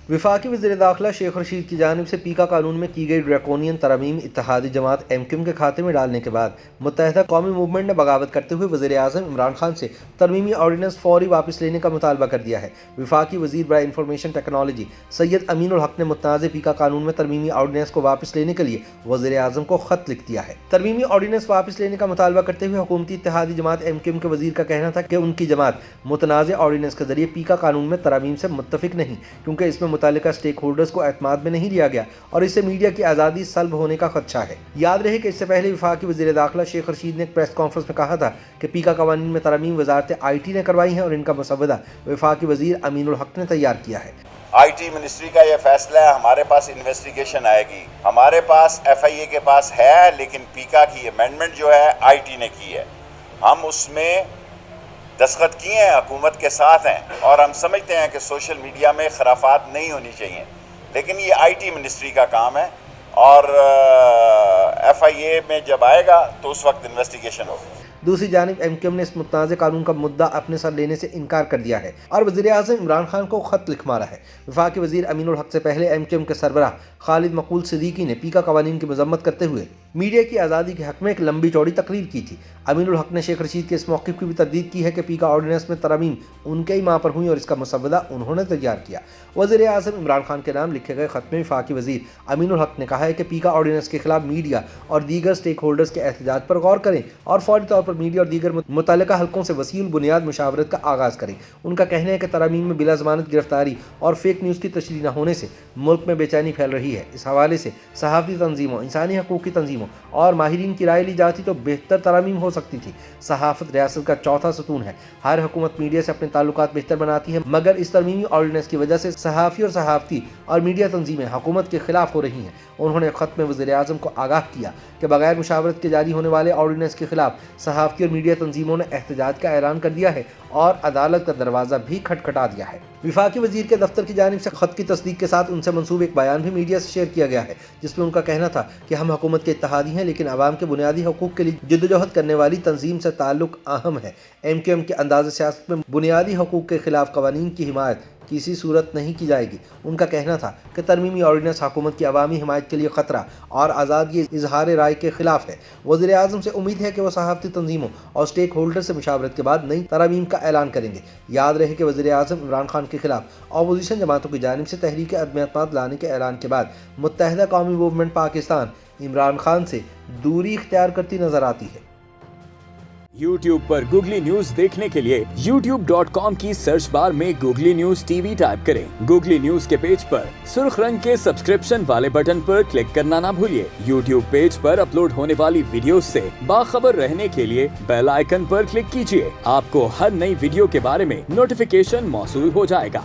वफाकी वज़ीर दाखिला शेख रशीद की जानिब से पीका कानून में की गई ड्रैकोनियन तरमीम इत्तेहादी जमात MQM के खाते में डालने के बाद मुत्तहिदा कौमी मूवमेंट ने बगावत करते हुए वज़ीर आज़म इमरान खान से तरमीमी ऑर्डिनेंस फौरी वापस लेने का मुतालबा कर दिया है। वफाकी वज़ीर बराए इंफॉर्मेशन टेक्नोलॉजी सैयद अमीनुल हक ने मुतनाज़ पीका कानून में तरमीमी ऑर्डिनेंस को वापस लेने के लिए वज़ीर आज़म को खत लिख दिया है। तरमीमी ऑर्डिनेंस वापस लेने का मुतालबा करते हुए हुकूमती इत्तेहादी जमात MQM के वज़ीर का कहना था कि उनकी जमात मुतनाज़ ऑर्डिनेंस के जरिए पीका कानून में तरमीम से मुत्तफिक नहीं, क्योंकि इसमें मुतल्लिका स्टेक होल्डर्स को एतमाद में नहीं लिया गया और इससे मीडिया की आज़ादी सल्ब होने का खदशा है। याद रहे कि इससे पहले वफाकी वज़ीर दाखिला शेख रशीद ने एक प्रेस कॉन्फ्रेंस में कहा था कि पीका कवानीन में तरमीम वज़ारत IT ने करवाई है और इनका मसवदा वफाकी वज़ीर अमीनुल हक ने तैयार किया है। IT मिनिस्ट्री का ये फैसला है, हमारे पास इन्वेस्टिगेशन आएगी, हमारे पास FIA के पास है, लेकिन पीका की अमेंडमेंट जो है IT ने की है, हम उसमें दस्तखत किए हैं, हुकूमत के साथ हैं और हम समझते हैं कि सोशल मीडिया में खराफात नहीं होनी चाहिए, लेकिन ये IT मिनिस्ट्री का काम है और FIA में जब आएगा तो उस वक्त इन्वेस्टिगेशन होगी। दूसरी जानिब MQM ने इस मुतनाज़ कानून का मुद्दा अपने सर लेने से इनकार कर दिया है और वज़ीर आज़म इमरान खान को खत लिख मारा है। वफाकी वज़ीर अमीनुल हक से पहले MQM के सरबराह खालिद मकबूल सिद्दीकी ने पीका कवानीन की मजम्मत करते हुए मीडिया की आज़ादी के हक में एक लंबी चौड़ी तकरीर की थी। अमीनुल हक ने शेख रशीद के इस मौक़िफ़ की भी तरदीद की है कि पीका ऑर्डिनेंस में तरमीम उनके ही माँ पर हुई और इसका मसवदा उन्होंने तैयार किया। वज़ीर आज़म इमरान खान के नाम लिखे गए खत में वफाकी वज़ीर अमीनुल हक ने कहा है कि पीका ऑर्डिनेंस के खिलाफ मीडिया और दीगर स्टेक होल्डर्स के एहतजाज पर गौर करें और फौरी तौर पर मीडिया और दीगर मुतल्लिका हलकों से वसील बुनियाद मुशावरत का आगाज़ करें। उनका कहना है कि तरमीम में बिला ज़मानत गिरफ्तारी और फेक न्यूज़ की तशरीह न होने से मुल्क में बेचैनी फैल रही है। इस हवाले से सहाफ़ती तंजीमों, इंसानी हकूक़ की तंजीमों और माहिरीन की राय ली जाती तो बेहतर तरमीम हो सकती थी। सहाफ़त रियासत का चौथा सतून है। हर हुकूमत मीडिया से अपने ताल्लुकात बेहतर बनाती है, मगर इस तरमीमी ऑर्डिनेंस की वजह से सहाफ़ी और सहाफ़ती और मीडिया तंजीमें हुकूमत के खिलाफ हो रही हैं। उन्होंने ख़त में वज़ीर आज़म को आगाह किया कि बगैर मुशावरत के जारी होने वाले ऑर्डिनेंस के खिलाफ सहाफ़ती और मीडिया तंजीमों ने एहतजाज का ऐलान कर दिया है और अदालत का दरवाज़ा भी खटखटा दिया है। वफाकी वज़ीर के दफ्तर की जानिब से ख़त की तस्दीक के साथ उनसे मंसूब एक बयान भी मीडिया से शेयर किया गया है, जिसमें उनका कहना था कि हम हुकूमत के इत्तेहादी हैं, लेकिन आवाम के बुनियादी हकूक़ के लिए जद्दोजहद करने वाली तंजीम से ताल्लुक़ अहम है। MQM के अंदाज़ सियासत में बुनियादी हकूक़ के खिलाफ कवानीन की हिमायत किसी सूरत नहीं की जाएगी। उनका कहना था कि तरमीमी ऑर्डिनेंस हुकूमत की अवामी हिमायत के लिए ख़तरा और आज़ादी इजहार राय के खिलाफ है। वज़ीर आज़म से उम्मीद है कि वह सहाफ़ती तंजीमों और स्टेक होल्डर से मुशावरत के बाद नई तरमीम का ऐलान करेंगे। याद रहे कि वज़ीर आज़म इमरान खान के खिलाफ अपोजिशन जमातों की जानिब से तहरीक अदम एतमाद लाने के ऐलान के बाद मुत्तहिदा कौमी मूवमेंट पाकिस्तान इमरान खान से दूरी इख्तियार करती नजर आती है। YouTube पर गूगली न्यूज देखने के लिए youtube.com की सर्च बार में गूगली न्यूज TV टाइप करें। गूगली न्यूज के पेज पर सुर्ख रंग के सब्सक्रिप्शन वाले बटन पर क्लिक करना ना भूलिए। YouTube पेज पर अपलोड होने वाली वीडियोस से बाखबर रहने के लिए बेल आइकन पर क्लिक कीजिए। आपको हर नई वीडियो के बारे में नोटिफिकेशन मौसूल हो जाएगा।